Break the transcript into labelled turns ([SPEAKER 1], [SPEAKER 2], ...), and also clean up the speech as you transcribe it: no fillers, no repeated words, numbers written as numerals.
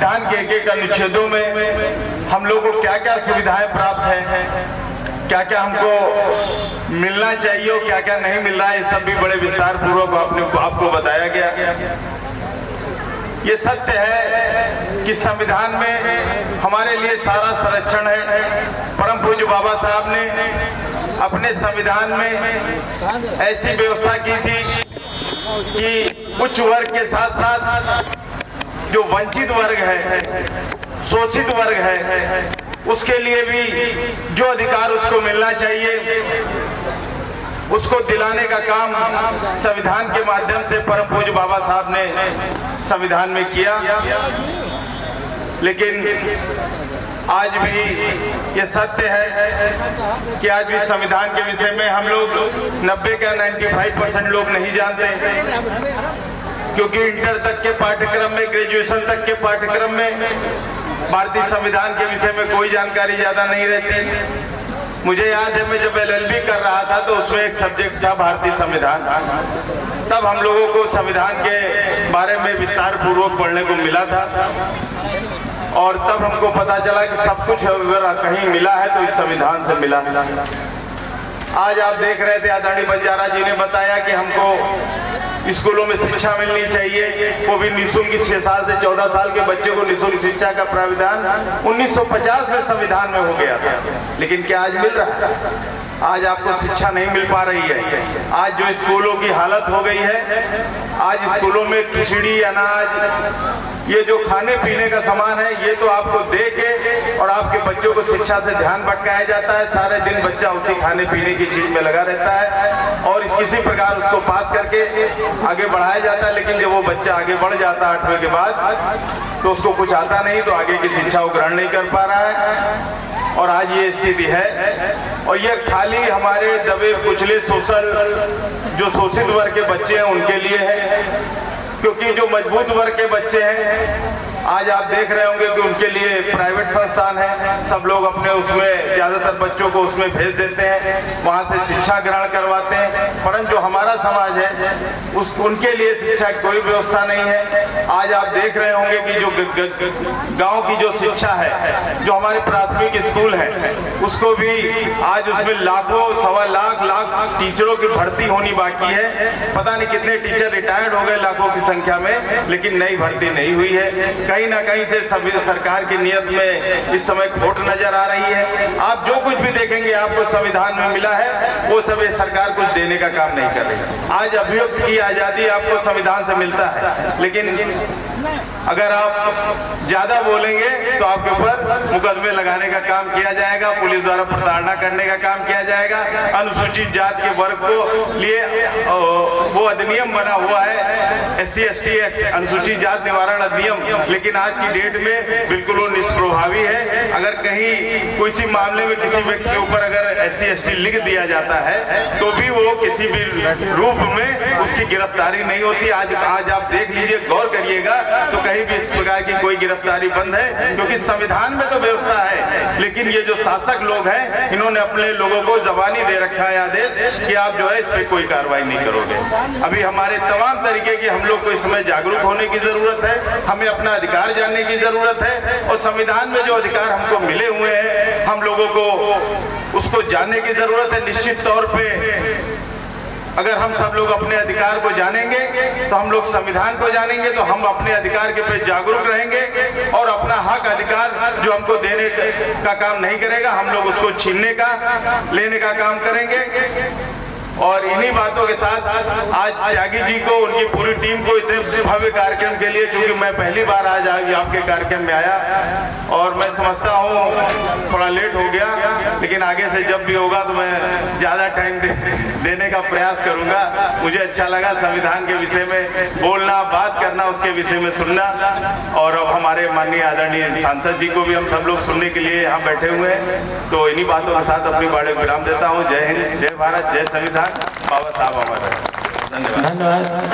[SPEAKER 1] संविधान के एक अनुच्छेदों में हम लोग को क्या क्या सुविधाएं प्राप्त हैं, क्या क्या हमको मिलना चाहिए और क्या क्या नहीं मिल रहा है, ये सब भी बड़े विस्तार पूर्वक आपको बताया गया। ये सत्य है कि संविधान में हमारे लिए सारा संरक्षण है। परम पूज्य बाबा साहब ने अपने संविधान में ऐसी व्यवस्था की थी कि उच्च वर्ग के साथ साथ जो वंचित वर्ग है, शोषित वर्ग है, उसके लिए भी जो अधिकार उसको मिलना चाहिए उसको दिलाने का काम संविधान के माध्यम से परम पूज्य बाबा साहब ने संविधान में किया। लेकिन आज भी ये सत्य है कि आज भी संविधान के विषय में हम लोग 90 का 95% लोग नहीं जानते, क्योंकि इंटर तक के पाठ्यक्रम में, ग्रेजुएशन तक के पाठ्यक्रम में भारतीय संविधान के विषय में कोई जानकारी ज्यादा नहीं रहती। मुझे याद है मैं जब LLB कर रहा था तो उसमें एक सब्जेक्ट था भारतीय संविधान। तब हम लोगों को संविधान के बारे में विस्तार पूर्वक पढ़ने को मिला था और तब हमको पता चला कि सब कुछ अगर कहीं मिला है तो इस संविधान से मिला। आज आप देख रहे थे आदरणीय बंजारा जी ने बताया कि हमको स्कूलों में शिक्षा मिलनी चाहिए, वो भी निःशुल्क। 6 साल से 14 साल के बच्चे को निःशुल्क शिक्षा का प्राविधान 1950 में संविधान में हो गया था। लेकिन क्या आज मिल रहा है? आज आपको शिक्षा नहीं मिल पा रही है। आज जो स्कूलों की हालत हो गई है, आज स्कूलों में खिचड़ी, अनाज, ये जो खाने पीने का सामान है, ये तो आपको दे के और आपके बच्चों को शिक्षा से ध्यान भटकाया जाता है। सारे दिन बच्चा उसी खाने पीने की चीज में लगा रहता है और किसी प्रकार उसको पास करके आगे बढ़ाया जाता है। लेकिन जब वो बच्चा आगे बढ़ जाता है 8वीं के बाद तो उसको कुछ आता नहीं, तो आगे की शिक्षा वो ग्रहण नहीं कर पा रहा है। और आज ये स्थिति है और ये खाली हमारे दबे कुचले जो शोषित वर्ग के बच्चे हैं उनके लिए है, क्योंकि जो मजबूत वर्ग के बच्चे हैं आज आप देख रहे होंगे कि उनके लिए प्राइवेट संस्थान है। सब लोग अपने उसमें ज्यादातर बच्चों को उसमें भेज देते हैं, वहां से शिक्षा ग्रहण करवाते हैं। परंतु जो हमारा समाज है उनके लिए शिक्षा की कोई व्यवस्था नहीं है। आज आप देख रहे होंगे कि जो गांव की जो शिक्षा है, जो हमारे प्राथमिक स्कूल है, उसको भी आज उसमें लाखों, सवा लाख टीचरों की भर्ती होनी बाकी है। पता नहीं कितने टीचर रिटायर्ड हो गए लाखों की संख्या में, लेकिन नई भर्ती नहीं हुई है। कहीं ना कहीं से सभी सरकार की नीयत में इस समय खोट नजर आ रही है। आप जो कुछ भी देखेंगे आपको संविधान में मिला है, वो सब सरकार कुछ देने का काम नहीं कर रही। आज अभियुक्त की आजादी आपको संविधान से मिलता है, लेकिन अगर आप ज्यादा बोलेंगे तो आपके ऊपर मुकदमे लगाने का काम किया जाएगा, पुलिस द्वारा प्रताड़ना करने का काम किया जाएगा। अनुसूचित जाति के वर्ग को लिए वो अधिनियम बना हुआ है SC/ST एक्ट, अनुसूचित जाति निवारण अधिनियम, लेकिन आज की डेट में बिल्कुल वो निष्प्रभावी है। अगर कहीं किसी मामले में किसी व्यक्ति के ऊपर अगर SC/ST लिख दिया जाता है तो भी वो किसी भी रूप में उसकी गिरफ्तारी नहीं होती। आज आप देख लीजिए, गौर करिएगा तो कहीं भी इस प्रकार की कोई गिरफ्तारी बंद है, क्योंकि संविधान में तो व्यवस्था है, लेकिन ये जो शासक लोग हैं इन्होंने अपने लोगों को जबानी दे रखा है आदेश कि आप जो है इस पे कोई कार्रवाई नहीं करोगे। अभी हमारे तमाम तरीके की हम लोग को इस समय जागरूक होने की जरूरत है, हमें अपना अधिकार जानने की जरूरत है और संविधान में जो अधिकार हमको मिले हुए हैं हम लोगों को उसको जानने की जरूरत है। निश्चित तौर पे अगर हम सब लोग अपने अधिकार को जानेंगे तो हम लोग संविधान को जानेंगे, तो हम अपने अधिकार के प्रति जागरूक रहेंगे और अपना हक अधिकार जो हमको देने का काम नहीं करेगा, हम लोग उसको छीनने का, लेने का काम करेंगे। और इन्हीं बातों के साथ आज त्यागी जी को, उनकी पूरी टीम को इतने भव्य कार्यक्रम के लिए, चूंकि मैं पहली बार आज आपके कार्यक्रम में आया और मैं समझता हूँ थोड़ा लेट हो गया, लेकिन आगे से जब भी होगा तो मैं ज्यादा टाइम देने का प्रयास करूंगा। मुझे अच्छा लगा संविधान के विषय में बोलना, बात करना, उसके विषय में सुनना। और अब हमारे माननीय आदरणीय सांसद जी को भी हम सब लोग सुनने के लिए यहाँ बैठे हुए हैं। तो इन्हीं बातों के साथ अपनी बातें विराम देता हूँ। जय हिंद, जय भारत, जय संविधान। बाबा साहब हमारे। धन्यवाद।